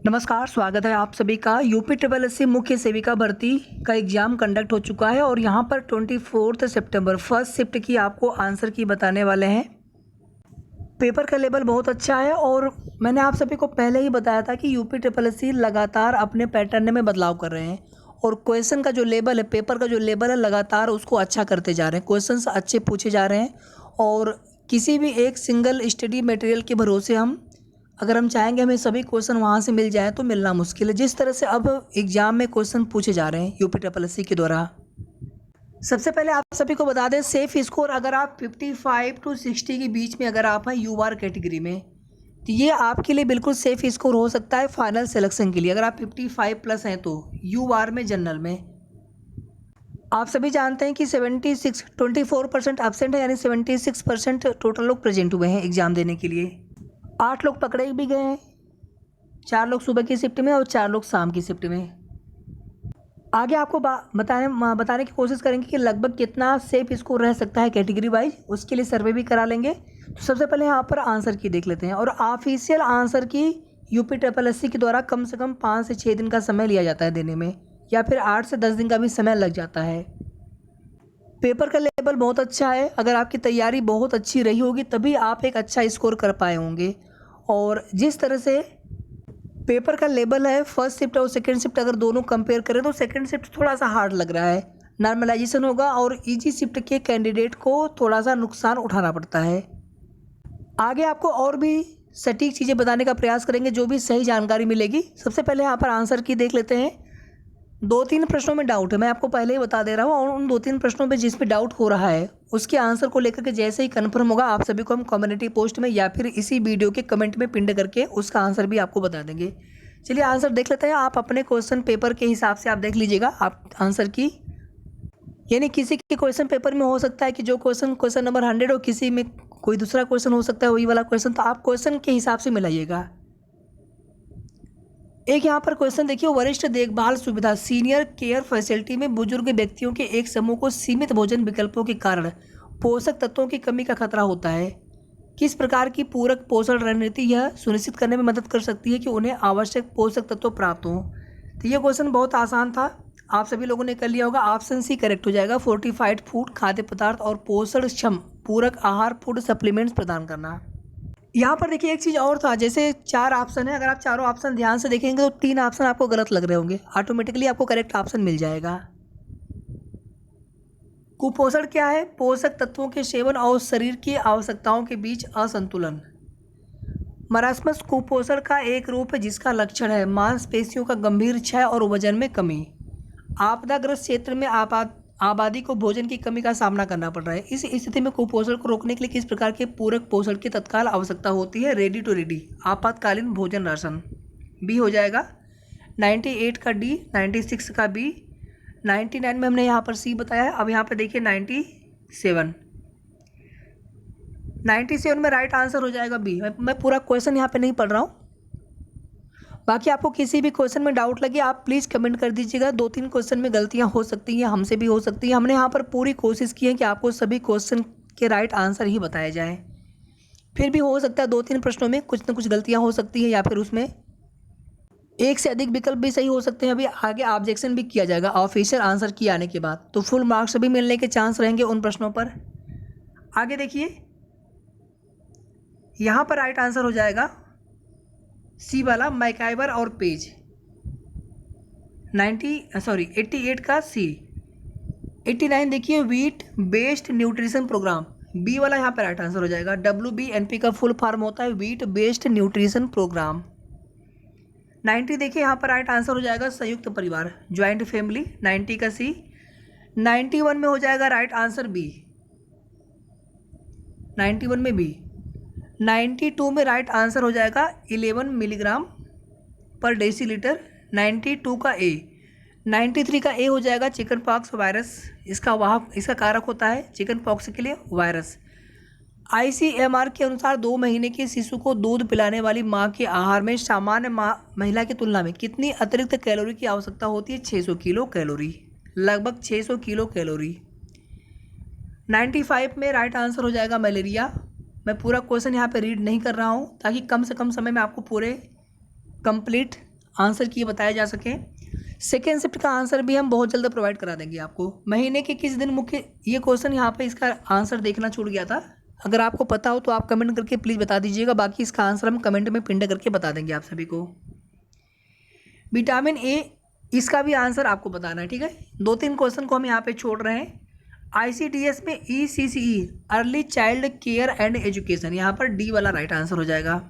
नमस्कार, स्वागत है आप सभी का। यूपी ट्रिपल एस सी मुख्य सेविका भर्ती का एग्ज़ाम कंडक्ट हो चुका है और यहाँ पर 24 सितंबर फर्स्ट शिफ्ट की आपको आंसर की बताने वाले हैं। पेपर का लेवल बहुत अच्छा है और मैंने आप सभी को पहले ही बताया था कि यूपी ट्रिपल एस सी लगातार अपने पैटर्न में बदलाव कर रहे हैं और क्वेश्चन का जो लेवल है, पेपर का जो लेवल है, लगातार उसको अच्छा करते जा रहे हैं। क्वेश्चंस अच्छे पूछे जा रहे हैं और किसी भी एक सिंगल स्टडी मटेरियल के भरोसे अगर हम चाहेंगे हमें सभी क्वेश्चन वहाँ से मिल जाए तो मिलना मुश्किल है। जिस तरह से अब एग्ज़ाम में क्वेश्चन पूछे जा रहे हैं यूपी ट्रिपल एस सी के द्वारा। सबसे पहले आप सभी को बता दें, सेफ स्कोर अगर आप 55 to 60 के बीच में अगर आप हैं यूआर कैटेगरी में, तो ये आपके लिए बिल्कुल सेफ स्कोर हो सकता है फाइनल सिलेक्शन के लिए। अगर आप 55 प्लस हैं तो यूआर में, जनरल में आप सभी जानते हैं कि 24% एब्सेंट है, यानी 76% टोटल लोग प्रेजेंट हुए हैं एग्ज़ाम देने के लिए। 8 लोग पकड़े भी गए हैं, 4 लोग सुबह की शिफ्ट में और 4 लोग शाम की शिफ्ट में। आगे आपको बताने की कोशिश करेंगे कि लगभग कितना सेफ स्कोर रह सकता है कैटेगरी वाइज, उसके लिए सर्वे भी करा लेंगे। तो सबसे पहले यहाँ पर आंसर की देख लेते हैं और ऑफिशियल आंसर की यूपी ट्रिपल एस सी के द्वारा कम से कम 5 से 6 दिन का समय लिया जाता है देने में, या फिर 8 से 10 दिन का भी समय लग जाता है। पेपर का लेवल बहुत अच्छा है, अगर आपकी तैयारी बहुत अच्छी रही होगी तभी आप एक अच्छा स्कोर कर पाए होंगे। और जिस तरह से पेपर का लेवल है, फर्स्ट शिफ्ट और सेकंड शिफ्ट अगर दोनों कंपेयर करें तो सेकंड शिफ्ट थोड़ा सा हार्ड लग रहा है, नॉर्मलाइजेशन होगा और इजी शिफ्ट के कैंडिडेट को थोड़ा सा नुकसान उठाना पड़ता है। आगे आपको और भी सटीक चीज़ें बताने का प्रयास करेंगे, जो भी सही जानकारी मिलेगी। सबसे पहले यहाँ पर आंसर की देख लेते हैं। 2-3 प्रश्नों में डाउट है, मैं आपको पहले ही बता दे रहा हूँ, और उन 2-3 प्रश्नों में जिस पे डाउट हो रहा है उसके आंसर को लेकर के जैसे ही कंफर्म होगा आप सभी को हम कम्युनिटी पोस्ट में या फिर इसी वीडियो के कमेंट में पिन करके उसका आंसर भी आपको बता देंगे। चलिए आंसर देख लेते हैं। आप अपने क्वेश्चन पेपर के हिसाब से आप देख लीजिएगा आप आंसर की, यानी किसी के क्वेश्चन पेपर में हो सकता है कि जो क्वेश्चन नंबर 100 हो, किसी में कोई दूसरा क्वेश्चन हो सकता है वही वाला क्वेश्चन, तो आप क्वेश्चन के हिसाब से मिलाइएगा। एक यहाँ पर क्वेश्चन देखिए, वरिष्ठ देखभाल सुविधा सीनियर केयर फैसिलिटी में बुजुर्ग व्यक्तियों के एक समूह को सीमित भोजन विकल्पों के कारण पोषक तत्वों की कमी का खतरा होता है। किस प्रकार की पूरक पोषण रणनीति यह सुनिश्चित करने में मदद कर सकती है कि उन्हें आवश्यक पोषक तत्व प्राप्त हों? तो ये क्वेश्चन बहुत आसान था, आप सभी लोगों ने कर लिया होगा। ऑप्शन सी करेक्ट हो जाएगा। फोर्टिफाइड फूड, खाद्य पदार्थ और पोषण क्षम पूरक आहार, फूड सप्लीमेंट्स प्रदान करना। यहाँ पर देखिए एक चीज़ और था, जैसे 4 ऑप्शन है, अगर आप चारों ऑप्शन ध्यान से देखेंगे तो 3 ऑप्शन आपको गलत लग रहे होंगे, ऑटोमेटिकली आपको करेक्ट ऑप्शन मिल जाएगा। कुपोषण क्या है? पोषक तत्वों के सेवन और शरीर की आवश्यकताओं के बीच असंतुलन। मरासमस कुपोषण का एक रूप है जिसका लक्षण है मांसपेशियों का गंभीर क्षय और वजन में कमी। आपदाग्रस्त क्षेत्र में आबादी को भोजन की कमी का सामना करना पड़ रहा है। इस स्थिति में कुपोषण को रोकने के लिए किस प्रकार के पूरक पोषण की तत्काल आवश्यकता होती है? रेडी टू रेडी आपातकालीन भोजन राशन। बी हो जाएगा। 98 का डी, 96 का बी, 99 में हमने यहाँ पर सी बताया है। अब यहाँ पर देखिए 97 में राइट आंसर हो जाएगा बी। मैं पूरा क्वेश्चन यहाँ पे नहीं पढ़ रहा हूँ, बाकी आपको किसी भी क्वेश्चन में डाउट लगे आप प्लीज़ कमेंट कर दीजिएगा। 2-3 क्वेश्चन में गलतियाँ हो सकती हैं, हमसे भी हो सकती हैं। हमने यहाँ पर पूरी कोशिश की है कि आपको सभी क्वेश्चन के राइट आंसर ही बताए जाएँ। फिर भी हो सकता है 2-3 प्रश्नों में कुछ ना कुछ गलतियाँ हो सकती हैं, या फिर उसमें एक से अधिक विकल्प भी सही हो सकते हैं। अभी आगे ऑब्जेक्शन भी किया जाएगा ऑफिशियल आंसर की आने के बाद, तो फुल मार्क्स भी मिलने के चांस रहेंगे उन प्रश्नों पर। आगे देखिए यहाँ पर राइट आंसर हो जाएगा सी वाला, मैकाइवर और पेज। 88 का सी। 89 देखिए wheat based nutrition program, B वाला यहाँ पर राइट आंसर हो जाएगा। WBNP का फुल फॉर्म होता है वीट बेस्ड न्यूट्रिशन प्रोग्राम। 90 देखिए यहाँ पर राइट आंसर हो जाएगा संयुक्त परिवार, ज्वाइंट फैमिली, 90 का सी। 91 में हो जाएगा राइट आंसर बी, 91 में बी। 92 में राइट आंसर हो जाएगा 11 मिलीग्राम पर डेसीलीटर, 92 का ए। 93 का ए हो जाएगा चिकन पॉक्स वायरस, इसका कारक होता है चिकन पॉक्स के लिए वायरस। ICMR के अनुसार 2 महीने के शिशु को दूध पिलाने वाली माँ के आहार में सामान्य महिला की तुलना में कितनी अतिरिक्त कैलोरी की आवश्यकता होती है? 600 किलो कैलोरी, लगभग 600 किलो कैलोरी। 95 में राइट आंसर हो जाएगा मलेरिया। मैं पूरा क्वेश्चन यहाँ पे रीड नहीं कर रहा हूँ ताकि कम से कम समय में आपको पूरे कंप्लीट आंसर की बताया जा सके। सेकेंड शिफ्ट का आंसर भी हम बहुत जल्द प्रोवाइड करा देंगे आपको। महीने के किस दिन मुख्य, ये क्वेश्चन यहाँ पे इसका आंसर देखना छूट गया था, अगर आपको पता हो तो आप कमेंट करके प्लीज़ बता दीजिएगा, बाकी इसका आंसर हम कमेंट में पिन करके बता देंगे आप सभी को। विटामिन ए, इसका भी आंसर आपको बताना है, ठीक है। 2-3 क्वेश्चन को हम यहाँ पे छोड़ रहे हैं। ICDS में ECCE early child care and education, यहाँ पर डी वाला राइट आंसर हो जाएगा।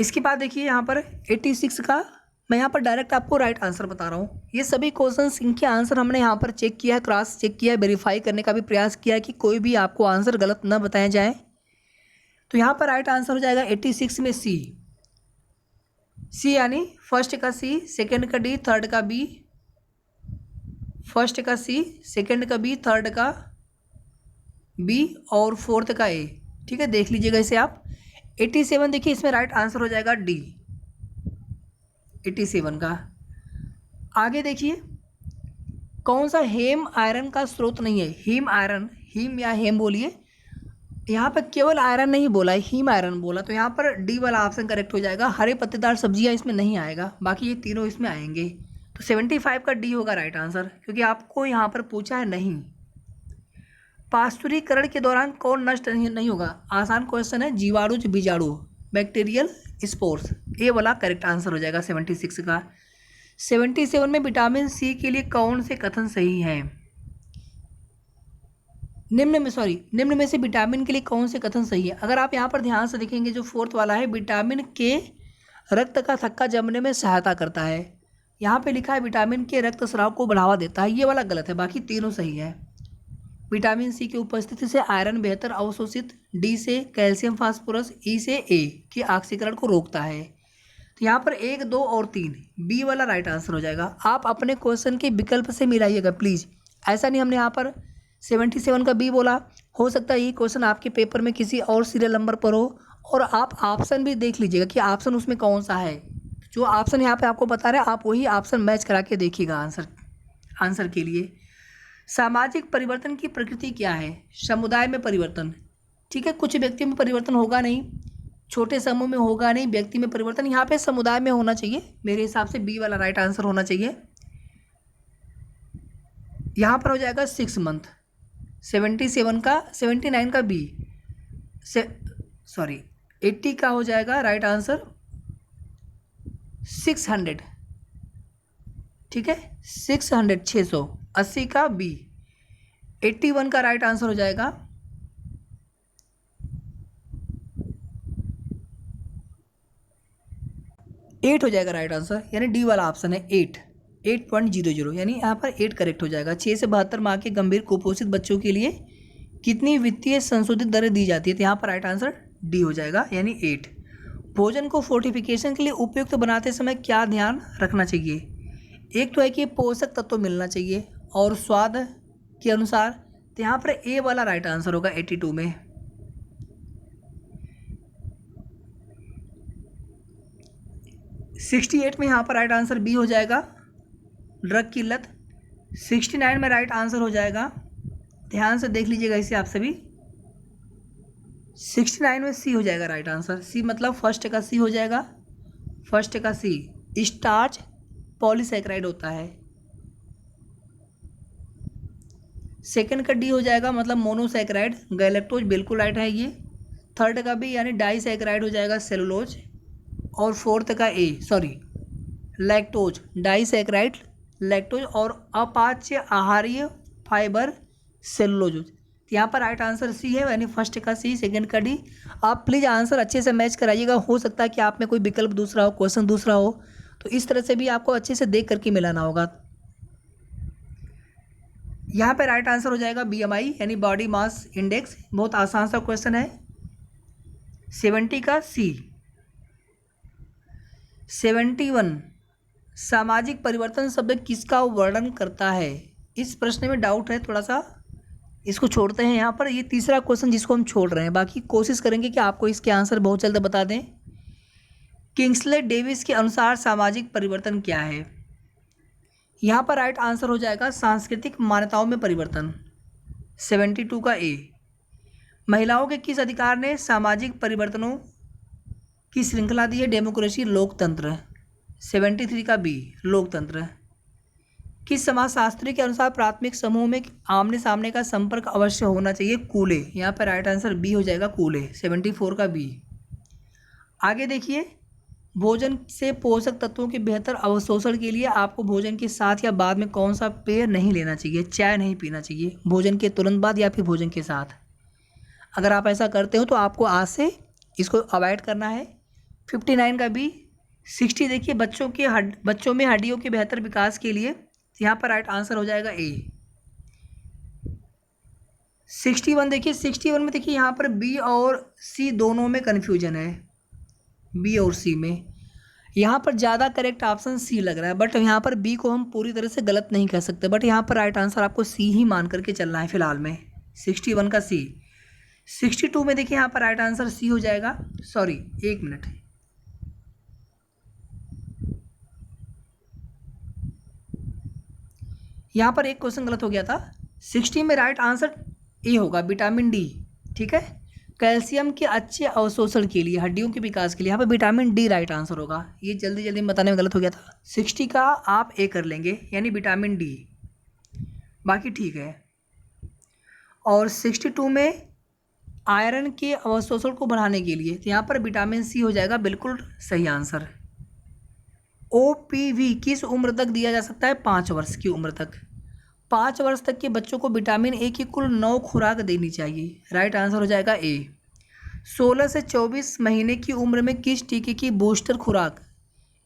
इसके बाद देखिए यहाँ पर 86 का, मैं यहाँ पर डायरेक्ट आपको राइट आंसर बता रहा हूँ। ये सभी क्वेश्चंस, इनके आंसर हमने यहाँ पर चेक किया है, क्रॉस चेक किया है, वेरीफाई करने का भी प्रयास किया है कि कोई भी आपको आंसर गलत न बताया जाए। तो यहाँ पर राइट आंसर हो जाएगा 86 में सी यानी फर्स्ट का सी, सेकेंड का डी, थर्ड का बी, फर्स्ट का सी, सेकेंड का बी, थर्ड का बी और फोर्थ का ए, ठीक है। देख लीजिएगा इसे आप। 87 देखिए, इसमें राइट आंसर हो जाएगा डी 87 का। आगे देखिए, कौन सा हेम आयरन का स्रोत नहीं है। हीम आयरन, हीम या हेम बोलिए, यहाँ पर केवल आयरन नहीं बोला है, हीम आयरन बोला, तो यहाँ पर डी वाला ऑप्शन करेक्ट हो जाएगा। हरे पत्तेदार सब्जियाँ इसमें नहीं आएगा, बाकी ये तीनों इसमें आएंगे। तो 75 का डी होगा राइट आंसर, क्योंकि आपको यहाँ पर पूछा है नहीं। पास्तुरीकरण के दौरान कौन नष्ट नहीं होगा, आसान क्वेश्चन है। जीवाणु, बीजाणु, बैक्टीरियल स्पोर्स, ए वाला करेक्ट आंसर हो जाएगा 76 का। 77 में विटामिन सी के लिए कौन से कथन सही हैं। निम्न में से विटामिन के लिए कौन से कथन सही है। अगर आप यहाँ पर ध्यान से देखेंगे, जो फोर्थ वाला है, विटामिन के रक्त का थक्का जमने में सहायता करता है। यहाँ पे लिखा है विटामिन के रक्त स्राव को बढ़ावा देता है, ये वाला गलत है, बाकी तीनों सही है। विटामिन सी की उपस्थिति से आयरन बेहतर अवशोषित, डी से कैल्शियम फास्फोरस, ई से ए के ऑक्सीकरण को रोकता है। तो यहाँ पर 1, 2 और 3 बी वाला राइट आंसर हो जाएगा। आप अपने क्वेश्चन के विकल्प से मिलाइएगा प्लीज़, ऐसा नहीं हमने यहाँ पर 77 का बी बोला, हो सकता है ये क्वेश्चन आपके पेपर में किसी और सीरियल नंबर पर हो, और आप ऑप्शन भी देख लीजिएगा कि ऑप्शन उसमें कौन सा है। जो ऑप्शन यहाँ पे आपको बता रहे हैं, आप वही ऑप्शन मैच करा के देखिएगा आंसर के लिए। सामाजिक परिवर्तन की प्रकृति क्या है। समुदाय में परिवर्तन, ठीक है, कुछ व्यक्तियों में परिवर्तन होगा नहीं, छोटे समूह में होगा नहीं, व्यक्ति में परिवर्तन, यहाँ पे समुदाय में होना चाहिए। मेरे हिसाब से बी वाला राइट आंसर होना चाहिए। यहाँ पर हो जाएगा 6 मंथ। 79 का बी, 80 का हो जाएगा राइट आंसर 600, ठीक है, 680 का बी। 81 का राइट आंसर हो जाएगा 8 हो जाएगा राइट आंसर, यानी डी वाला ऑप्शन है 8.00, यानी यहाँ पर 8 करेक्ट हो जाएगा। 6 से 72 माह के गंभीर कुपोषित बच्चों के लिए कितनी वित्तीय संशोधित दरें दी जाती है, तो यहाँ पर राइट आंसर डी हो जाएगा, यानी 8। भोजन को फोर्टिफिकेशन के लिए उपयुक्त बनाते समय क्या ध्यान रखना चाहिए। एक तो है कि पोषक तत्व मिलना चाहिए और स्वाद के अनुसार, तो यहाँ पर ए वाला राइट आंसर होगा 82 में। $68 में यहाँ पर राइट आंसर बी हो जाएगा, ड्रग किल्लत। 69 में राइट आंसर हो जाएगा, ध्यान से देख लीजिएगा इसे आप सभी, 69 में सी हो जाएगा राइट आंसर। सी मतलब फर्स्ट का सी हो जाएगा, फर्स्ट का सी स्टार्च पॉलीसैकेराइड होता है। सेकंड का डी हो जाएगा, मतलब मोनोसैकेराइड, गैलेक्टोज बिल्कुल राइट है ये। थर्ड का बी यानी डाईसैकेराइड हो जाएगा, सेलुलोज। और फोर्थ का ए लैक्टोज, डाईसैकेराइड लैक्टोज, और अपाच्य आहारीय फाइबर सेलुलोज। यहाँ पर राइट आंसर सी है, यानी फर्स्ट का सी, सेकंड का डी। आप प्लीज़ आंसर अच्छे से मैच कराइएगा, हो सकता है कि आप में कोई विकल्प दूसरा हो, क्वेश्चन दूसरा हो, तो इस तरह से भी आपको अच्छे से देख करके मिलाना होगा। यहाँ पे राइट आंसर हो जाएगा BMI यानी बॉडी मास इंडेक्स, बहुत आसान सा क्वेश्चन है। 70 का सी। 71 सामाजिक परिवर्तन शब्द किसका वर्णन करता है। इस प्रश्न में डाउट है थोड़ा सा, इसको छोड़ते हैं यहाँ पर। ये तीसरा क्वेश्चन जिसको हम छोड़ रहे हैं, बाकी कोशिश करेंगे कि आपको इसके आंसर बहुत जल्द बता दें। किंग्सले डेविस के अनुसार सामाजिक परिवर्तन क्या है। यहाँ पर राइट आंसर हो जाएगा सांस्कृतिक मान्यताओं में परिवर्तन, 72 का ए। महिलाओं के किस अधिकार ने सामाजिक परिवर्तनों की श्रृंखला दी है डेमोक्रेसी लोकतंत्र, 73 का बी लोकतंत्र। किस समाजशास्त्री के अनुसार प्राथमिक समूह में आमने सामने का संपर्क अवश्य होना चाहिए, कूले। यहाँ पर राइट आंसर बी हो जाएगा कूले, 74 का बी। आगे देखिए, भोजन से पोषक तत्वों के बेहतर अवशोषण के लिए आपको भोजन के साथ या बाद में कौन सा पेय नहीं लेना चाहिए, चाय नहीं पीना चाहिए भोजन के तुरंत बाद या फिर भोजन के साथ। अगर आप ऐसा करते हो तो आपको आज से इसको अवॉइड करना है, 59 का बी। 60 देखिए, बच्चों में हड्डियों के बेहतर विकास के लिए, यहाँ पर राइट आंसर हो जाएगा ए। 61 देखिए, 61 में देखिए यहाँ पर बी और सी दोनों में कन्फ्यूजन है, बी और सी में। यहाँ पर ज़्यादा करेक्ट ऑप्शन सी लग रहा है, बट यहाँ पर बी को हम पूरी तरह से गलत नहीं कह सकते, बट यहाँ पर राइट आंसर आपको सी ही मान करके चलना है फिलहाल में, 61 का सी। 62 में देखिए यहाँ पर राइट आंसर सी हो जाएगा, सॉरी 1 मिनट, यहाँ पर एक क्वेश्चन गलत हो गया था। 60 में राइट आंसर ए होगा, विटामिन डी, ठीक है, कैल्शियम के अच्छे अवशोषण के लिए, हड्डियों के विकास के लिए, यहाँ पर विटामिन डी राइट आंसर होगा। ये जल्दी जल्दी बताने में गलत हो गया था। 60 का आप ए कर लेंगे, यानी विटामिन डी, बाकी ठीक है। और 62 में आयरन के अवशोषण को बढ़ाने के लिए, तो यहाँ पर विटामिन सी हो जाएगा बिल्कुल सही आंसर। OPV किस उम्र तक दिया जा सकता है, 5 वर्ष की उम्र तक। 5 वर्ष तक के बच्चों को विटामिन ए की कुल 9 खुराक देनी चाहिए, राइट आंसर हो जाएगा ए। 16 से 24 महीने की उम्र में किस टीके की बूस्टर खुराक,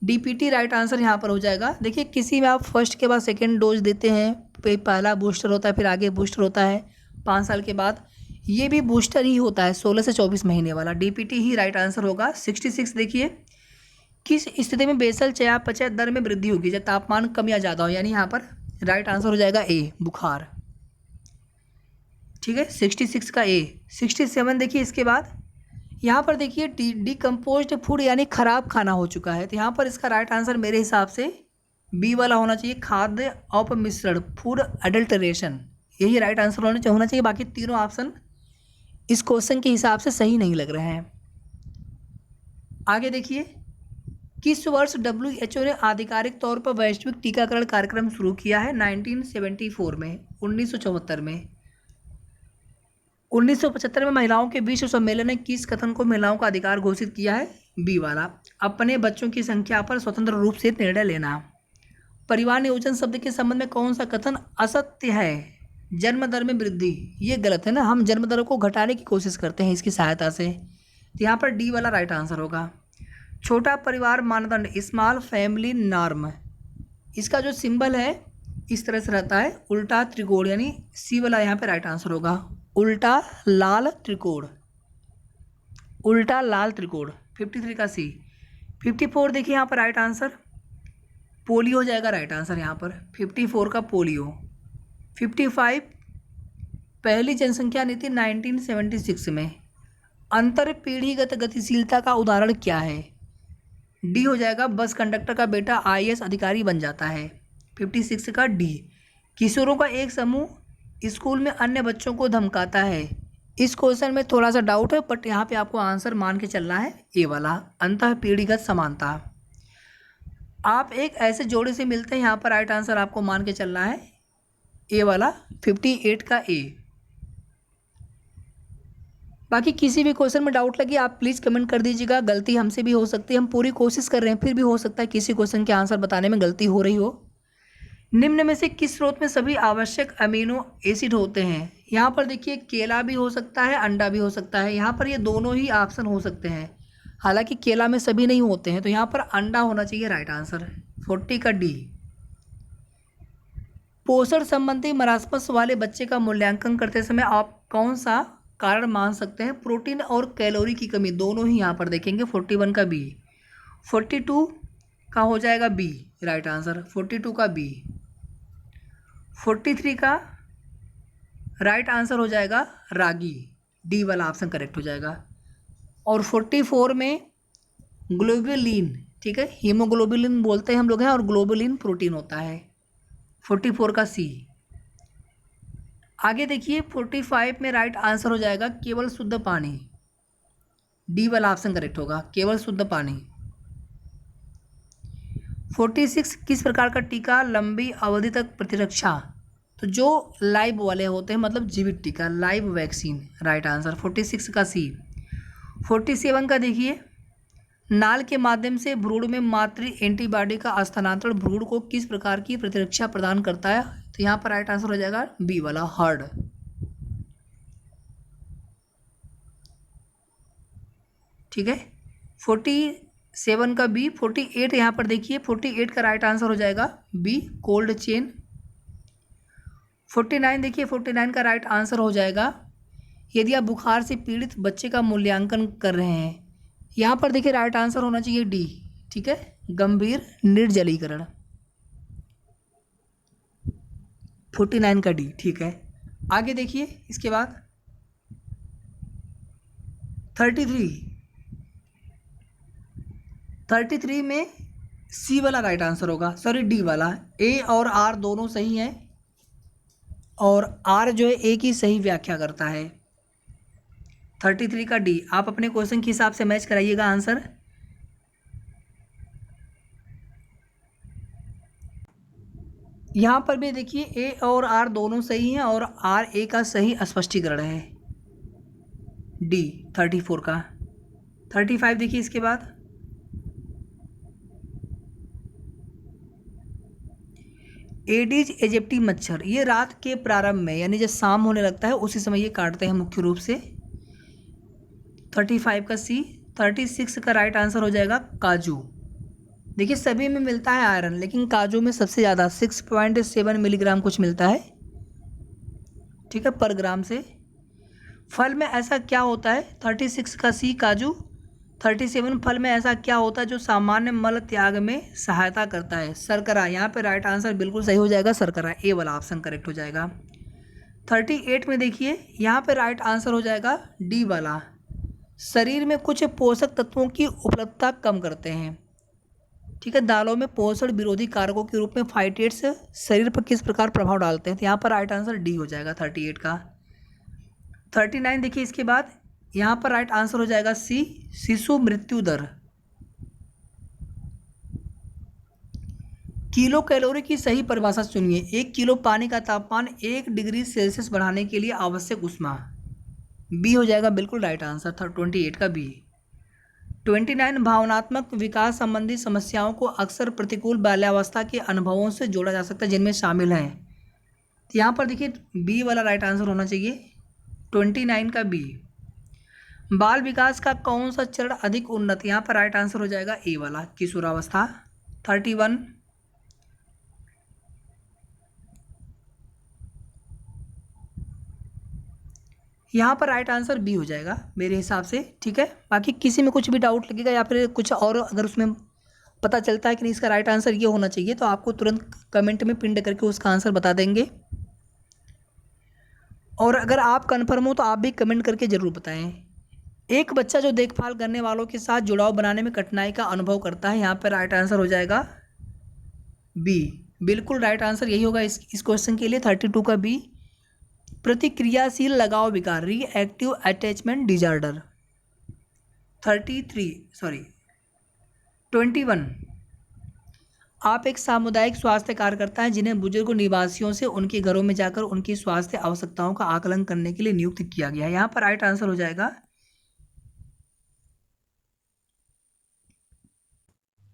DPT राइट आंसर यहाँ पर हो जाएगा। देखिए, किसी में आप फर्स्ट के बाद सेकेंड डोज देते हैं, पहला बूस्टर होता है, फिर आगे बूस्टर होता है 5 साल के बाद, ये भी बूस्टर ही होता है 16 से 24 महीने वाला, DPT ही राइट आंसर होगा। 66 देखिए, किस स्थिति में बेसल चयापचय दर में वृद्धि होगी, जब तापमान कम या ज़्यादा हो, यानी यहाँ पर राइट आंसर हो जाएगा ए बुखार, ठीक है, 66 का ए। 67 देखिए, इसके बाद यहाँ पर देखिए डिकम्पोज्ड फूड यानी खराब खाना हो चुका है, तो यहाँ पर इसका राइट आंसर मेरे हिसाब से बी वाला होना चाहिए, खाद्य अपमिश्रण, फूड अडल्टरेशन, यही राइट आंसर होना चाहिए। बाकी तीनों ऑप्शन इस क्वेश्चन के हिसाब से सही नहीं लग रहे हैं। आगे देखिए, किस वर्ष WHO ने आधिकारिक तौर पर वैश्विक टीकाकरण कार्यक्रम शुरू किया है, 1974 में, 1974 में। 1975 में महिलाओं के विश्व सम्मेलन ने किस कथन को महिलाओं का अधिकार घोषित किया है, बी वाला, अपने बच्चों की संख्या पर स्वतंत्र रूप से निर्णय लेना। परिवार नियोजन शब्द के संबंध में कौन सा कथन असत्य है, जन्म दर में वृद्धि, ये गलत है ना, हम जन्म दर को घटाने की कोशिश करते हैं इसकी सहायता से, तो यहाँ पर डी वाला राइट आंसर होगा। छोटा परिवार मानदंड, स्मॉल फैमिली नॉर्म, इसका जो सिंबल है इस तरह से रहता है, उल्टा त्रिकोण, यानी सी वाला यहाँ पे राइट आंसर होगा, उल्टा लाल त्रिकोण, उल्टा लाल त्रिकोण, 53 का सी। 54 देखिए यहाँ पर राइट आंसर पोलियो हो जाएगा, राइट आंसर यहाँ पर 54 का पोलियो। 55 पहली जनसंख्या नीति 1976 में, अंतर पीढ़ीगत गतिशीलता का उदाहरण क्या है, डी हो जाएगा, बस कंडक्टर का बेटा IAS अधिकारी बन जाता है, 56 का डी। किशोरों का एक समूह स्कूल में अन्य बच्चों को धमकाता है, इस क्वेश्चन में थोड़ा सा डाउट है, बट यहाँ पे आपको आंसर मान के चलना है ए वाला, अंतः पीढ़ीगत समानता। आप एक ऐसे जोड़े से मिलते हैं, यहाँ पर राइट आंसर आपको मान के चलना है ए वाला, 58 का ए। बाकी किसी भी क्वेश्चन में डाउट लगी आप प्लीज़ कमेंट कर दीजिएगा, गलती हमसे भी हो सकती है, हम पूरी कोशिश कर रहे हैं, फिर भी हो सकता है किसी क्वेश्चन के आंसर बताने में गलती हो रही हो। निम्न में से किस स्रोत में सभी आवश्यक अमीनो एसिड होते हैं, यहाँ पर देखिए केला भी हो सकता है, अंडा भी हो सकता है, यहाँ पर ये दोनों ही ऑप्शन हो सकते हैं, हालांकि केला में सभी नहीं होते हैं, तो यहाँ पर अंडा होना चाहिए राइट आंसर, 40 का डी। पोषण संबंधी मरासमस वाले बच्चे का मूल्यांकन करते समय आप कौन सा कारण मान सकते हैं, प्रोटीन और कैलोरी की कमी, दोनों ही यहाँ पर देखेंगे, 41 का बी। 42 का हो जाएगा बी राइट आंसर, 42 का बी। 43 का राइट आंसर हो जाएगा रागी, डी वाला ऑप्शन करेक्ट हो जाएगा। और 44 में ग्लोबुलिन, ठीक है, हीमोग्लोबुलिन बोलते हैं हम लोग हैं, और ग्लोबुलिन प्रोटीन होता है, 44 का सी। आगे देखिए 45 में राइट आंसर हो जाएगा केवल शुद्ध पानी, डी वाला ऑप्शन करेक्ट होगा, केवल शुद्ध पानी। 46 किस प्रकार का टीका लंबी अवधि तक प्रतिरक्षा, तो जो लाइव वाले होते हैं मतलब जीवित टीका, लाइव वैक्सीन, राइट आंसर 46 का सी। 47 का देखिए, नाल के माध्यम से भ्रूण में मातृ एंटीबॉडी का स्थानांतरण भ्रूण को किस प्रकार की प्रतिरक्षा प्रदान करता है, तो यहाँ पर राइट आंसर हो जाएगा बी वाला, हर्ड। ठीक है, 47 का बी। 48 यहाँ पर देखिए, 48 का राइट आंसर हो जाएगा बी, कोल्ड चेन। 49 देखिए, 49 का राइट आंसर हो जाएगा, यदि आप बुखार से पीड़ित बच्चे का मूल्यांकन कर रहे हैं, यहाँ पर देखिए राइट आंसर होना चाहिए डी। ठीक है, गंभीर निर्जलीकरण, 49 का डी। ठीक है, आगे देखिए इसके बाद 33 में सी वाला राइट आंसर होगा, सॉरी डी वाला। ए और आर दोनों सही हैं और आर जो है ए की सही व्याख्या करता है। 33 का डी, आप अपने क्वेश्चन के हिसाब से मैच कराइएगा आंसर। यहाँ पर भी देखिए ए और आर दोनों सही हैं और आर ए का सही स्पष्टीकरण है, डी 34 का। 35 देखिए इसके बाद, एडिज एजिप्टी मच्छर, ये रात के प्रारंभ में यानी जब शाम होने लगता है उसी समय ये काटते हैं मुख्य रूप से। 35 का सी। 36 का राइट आंसर हो जाएगा काजू। देखिए सभी में मिलता है आयरन, लेकिन काजू में सबसे ज़्यादा 6.7 मिलीग्राम कुछ मिलता है, ठीक है, पर ग्राम से। फल में ऐसा क्या होता है, 36 का सी काजू। 37 फल में ऐसा क्या होता है जो सामान्य मल त्याग में सहायता करता है, शर्करा। यहाँ पे राइट आंसर बिल्कुल सही हो जाएगा, शर्करा, ए वाला ऑप्शन करेक्ट हो जाएगा। 38 में देखिए यहाँ पे राइट आंसर हो जाएगा डी वाला, शरीर में कुछ पोषक तत्वों की उपलब्धता कम करते हैं। ठीक है, दालों में पोषण विरोधी कारकों के रूप में फाइटेट्स शरीर पर किस प्रकार प्रभाव डालते हैं, तो यहाँ पर राइट आंसर डी हो जाएगा 38 का। 39 देखिए इसके बाद, यहाँ पर राइट आंसर हो जाएगा सी, शिशु मृत्यु दर। किलो कैलोरी की सही परिभाषा चुनिए। 1 किलो पानी का तापमान 1 डिग्री सेल्सियस बढ़ाने के लिए आवश्यक ऊष्मा, बी हो जाएगा बिल्कुल राइट आंसर था 28 का बी। 29 भावनात्मक विकास संबंधी समस्याओं को अक्सर प्रतिकूल बाल्यावस्था के अनुभवों से जोड़ा जा सकता है जिनमें शामिल हैं, तो यहाँ पर देखिए बी वाला राइट आंसर होना चाहिए 29 का बी। बाल विकास का कौन सा चरण अधिक उन्नत, यहाँ पर राइट आंसर हो जाएगा ए वाला, किशोरावस्था। 31 यहाँ पर राइट आंसर बी हो जाएगा मेरे हिसाब से। ठीक है, बाकी किसी में कुछ भी डाउट लगेगा या फिर कुछ और अगर उसमें पता चलता है कि नहीं इसका राइट आंसर ये होना चाहिए, तो आपको तुरंत कमेंट में पिन करके उसका आंसर बता देंगे। और अगर आप कन्फर्म हो तो आप भी कमेंट करके ज़रूर बताएं। एक बच्चा जो देखभाल करने वालों के साथ जुड़ाव बनाने में कठिनाई का अनुभव करता है, यहाँ पर राइट आंसर हो जाएगा बी, बिल्कुल राइट आंसर यही होगा इस क्वेश्चन के लिए। 32 का बी। प्रतिक्रियाशील लगाव विकार, रिएक्टिव अटैचमेंट डिजार्डर। 21 आप एक सामुदायिक स्वास्थ्य कार्यकर्ता हैं जिन्हें बुजुर्ग निवासियों से उनके घरों में जाकर उनकी स्वास्थ्य आवश्यकताओं का आकलन करने के लिए नियुक्त किया गया है, यहाँ पर राइट आंसर हो जाएगा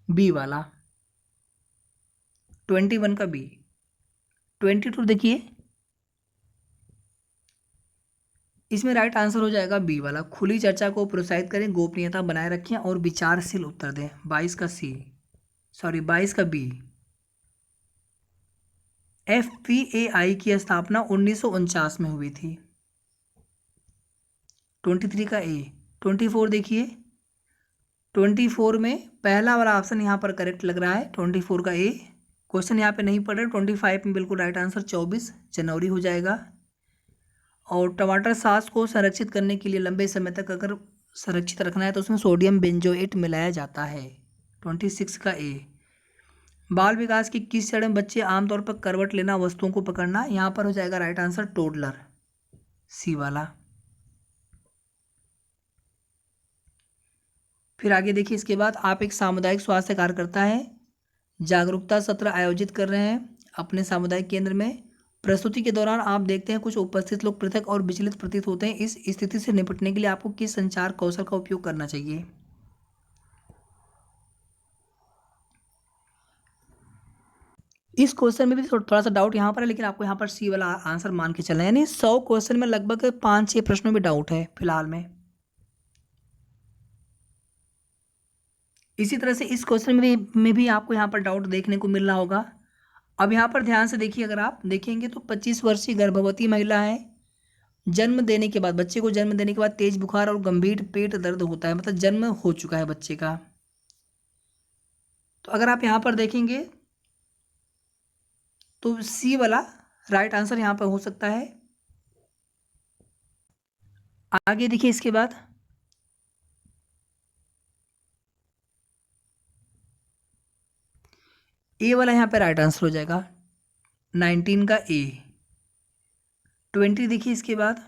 बी वाला 21 का बी। 22 देखिए, इसमें राइट आंसर हो जाएगा बी वाला, खुली चर्चा को प्रोत्साहित करें, गोपनीयता बनाए रखें और विचारशील उत्तर दें, 22 का बी। FPAI की स्थापना 1949 में हुई थी, 23 का ए। 24 देखिए, 24 में पहला वाला ऑप्शन यहाँ पर करेक्ट लग रहा है, 24 का ए। क्वेश्चन यहाँ पे नहीं पढ़ रहे, 25 में बिल्कुल राइट आंसर 24 जनवरी हो जाएगा। और टमाटर सॉस को संरक्षित करने के लिए लंबे समय तक अगर संरक्षित रखना है तो उसमें सोडियम बेंजोएट मिलाया जाता है, 26 का ए। बाल विकास की किस चरण में बच्चे आमतौर पर करवट लेना, वस्तुओं को पकड़ना, यहाँ पर हो जाएगा राइट आंसर टोडलर, सी वाला। फिर आगे देखिए, इसके बाद आप एक सामुदायिक स्वास्थ्य कार्यकर्ता हैं, जागरूकता सत्र आयोजित कर रहे हैं अपने सामुदायिक केंद्र में। प्रस्तुति के दौरान आप देखते हैं कुछ उपस्थित लोग पृथक और विचलित प्रतीत होते हैं। इस स्थिति से निपटने के लिए आपको किस संचार कौशल का उपयोग करना चाहिए? इस क्वेश्चन में भी थोड़ा सा डाउट यहाँ पर है, लेकिन आपको यहाँ पर सी वाला आंसर मान के चलना है। यानी 100 क्वेश्चन में लगभग 5-6 प्रश्नों में डाउट है फिलहाल में। इसी तरह से इस क्वेश्चन में भी आपको यहाँ पर डाउट देखने को मिल रहा होगा। अब यहाँ पर ध्यान से देखिए, अगर आप देखेंगे तो 25 वर्षीय गर्भवती महिला है, जन्म देने के बाद, बच्चे को जन्म देने के बाद तेज बुखार और गंभीर पेट दर्द होता है, मतलब जन्म हो चुका है बच्चे का। तो अगर आप यहाँ पर देखेंगे तो सी वाला राइट आंसर यहाँ पर हो सकता है। आगे देखिए, इसके बाद ए वाला यहाँ पे राइट आंसर हो जाएगा, 19 का ए। 20 देखिए, इसके बाद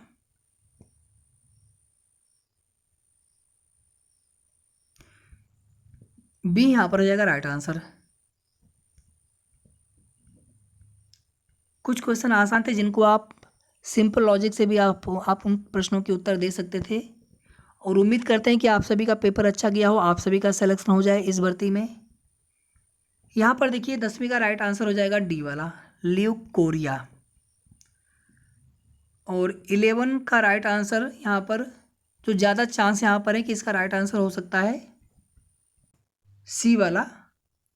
बी यहाँ पर हो जाएगा राइट आंसर। कुछ क्वेश्चन आसान थे जिनको आप सिंपल लॉजिक से भी आप उन प्रश्नों के उत्तर दे सकते थे, और उम्मीद करते हैं कि आप सभी का पेपर अच्छा गया हो, आप सभी का सिलेक्शन हो जाए इस भर्ती में। यहाँ पर देखिए 10वीं का राइट आंसर हो जाएगा डी वाला, ल्यूकोरिया। और 11 का राइट आंसर यहाँ पर जो ज़्यादा चांस यहाँ पर है कि इसका राइट आंसर हो सकता है सी वाला,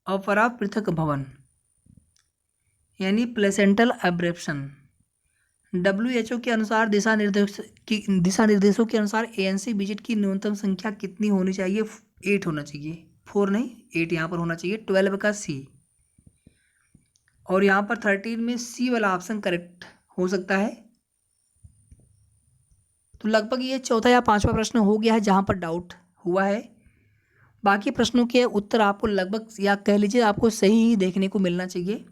अपरा पृथक भवन, यानी प्लेसेंटल एब्रेप्शन। WHO के अनुसार दिशा निर्देशों के अनुसार ANC विजिट की न्यूनतम संख्या कितनी होनी चाहिए? 8 होना चाहिए, 4 नहीं 8 यहाँ पर होना चाहिए। 12 का सी, और यहाँ पर 13 में सी वाला ऑप्शन करेक्ट हो सकता है। तो लगभग ये चौथा या पांचवा प्रश्न हो गया है जहाँ पर डाउट हुआ है। बाकी प्रश्नों के उत्तर आपको लगभग, या कह लीजिए आपको सही ही देखने को मिलना चाहिए।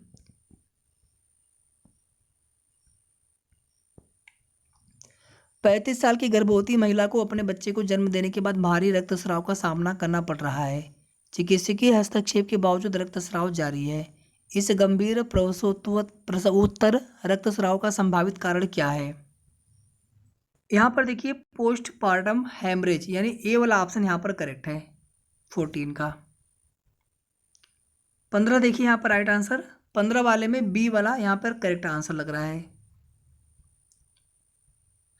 पैंतीस साल की गर्भवती महिला को अपने बच्चे को जन्म देने के बाद भारी रक्तस्राव का सामना करना पड़ रहा है। चिकित्सकीय हस्तक्षेप के बावजूद रक्तस्राव जारी है। इस गंभीर प्रसवोत्तर रक्तस्राव का संभावित कारण क्या है? यहाँ पर देखिए पोस्टपार्टम हेमरेज, यानी ए वाला ऑप्शन यहाँ पर करेक्ट है 14 का। 15 देखिए यहाँ पर राइट आंसर, 15 वाले में बी वाला यहाँ पर करेक्ट आंसर लग रहा है।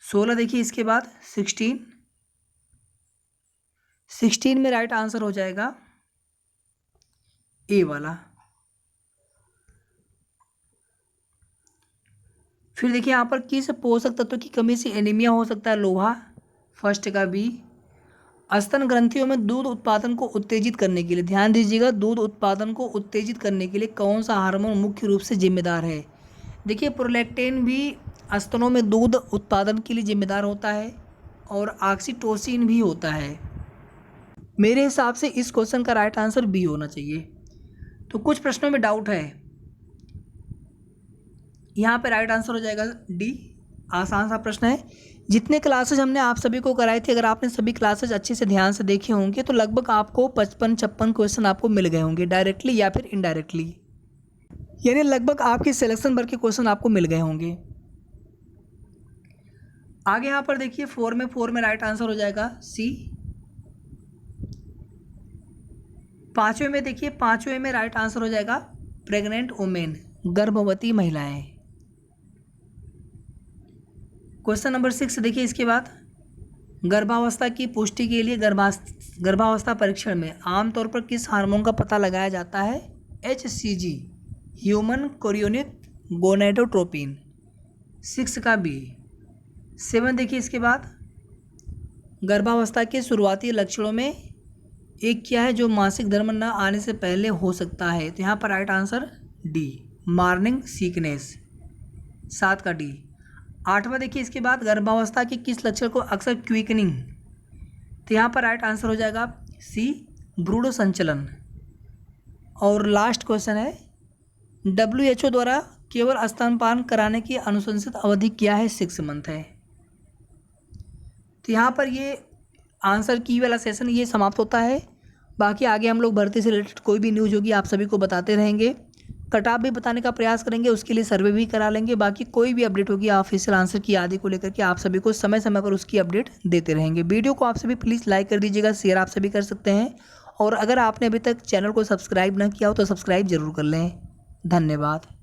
16 देखिए, इसके बाद 16 में राइट आंसर हो जाएगा ए वाला। फिर देखिए यहाँ पर किस पोषक तत्व की कमी से एनीमिया हो सकता है? लोहा, फर्स्ट का बी। स्तन ग्रंथियों में दूध उत्पादन को उत्तेजित करने के लिए, ध्यान दीजिएगा, दूध उत्पादन को उत्तेजित करने के लिए कौन सा हार्मोन मुख्य रूप से जिम्मेदार है? देखिए प्रोलैक्टिन भी स्तनों में दूध उत्पादन के लिए जिम्मेदार होता है, और ऑक्सीटोसिन भी होता है। मेरे हिसाब से इस क्वेश्चन का राइट आंसर बी होना चाहिए। तो कुछ प्रश्नों में डाउट है, यहाँ पे राइट आंसर हो जाएगा डी। आसान सा प्रश्न है। जितने क्लासेज हमने आप सभी को कराए थे, अगर आपने सभी क्लासेज अच्छे से ध्यान से देखे होंगे तो लगभग आपको 55-56 क्वेश्चन आपको मिल गए होंगे, डायरेक्टली या फिर इनडायरेक्टली, यानी लगभग आपके सिलेक्शन भर के क्वेश्चन आपको मिल गए होंगे। आगे यहाँ पर देखिए 4 में राइट आंसर हो जाएगा सी। 5वें में देखिए, 5वें में राइट आंसर हो जाएगा प्रेग्नेंट वुमेन, गर्भवती महिलाएं। क्वेश्चन नंबर 6 देखिए, इसके बाद गर्भावस्था की पुष्टि के लिए गर्भावस्था परीक्षण में आमतौर पर किस हार्मोन का पता लगाया जाता है? HCG, human chorionic gonadotropin. 6 का बी। 7 देखिए, इसके बाद गर्भावस्था के शुरुआती लक्षणों में एक क्या है जो मासिक धर्म न आने से पहले हो सकता है? तो यहाँ पर right answer D, morning sickness. 7 का डी। 8वां देखिए, इसके बाद गर्भावस्था के किस लक्षण को अक्सर क्विकनिंग? तो यहाँ पर राइट आंसर हो जाएगा सी, भ्रूण संचलन। और लास्ट क्वेश्चन है, WHO द्वारा केवल स्तनपान कराने की अनुशंसित अवधि क्या है? 6 मंथ है। तो यहाँ पर ये आंसर की वाला सेशन ये समाप्त होता है। बाकी आगे हम लोग भर्ती से रिलेटेड कोई भी न्यूज़ होगी आप सभी को बताते रहेंगे। कट ऑफ भी बताने का प्रयास करेंगे, उसके लिए सर्वे भी करा लेंगे। बाकी कोई भी अपडेट होगी ऑफिशियल आंसर की आदि को लेकर के आप सभी को समय समय पर उसकी अपडेट देते रहेंगे। वीडियो को आप सभी प्लीज़ लाइक कर दीजिएगा, शेयर आप सभी कर सकते हैं। और अगर आपने अभी तक चैनल को सब्सक्राइब ना किया हो तो सब्सक्राइब जरूर कर लें। धन्यवाद।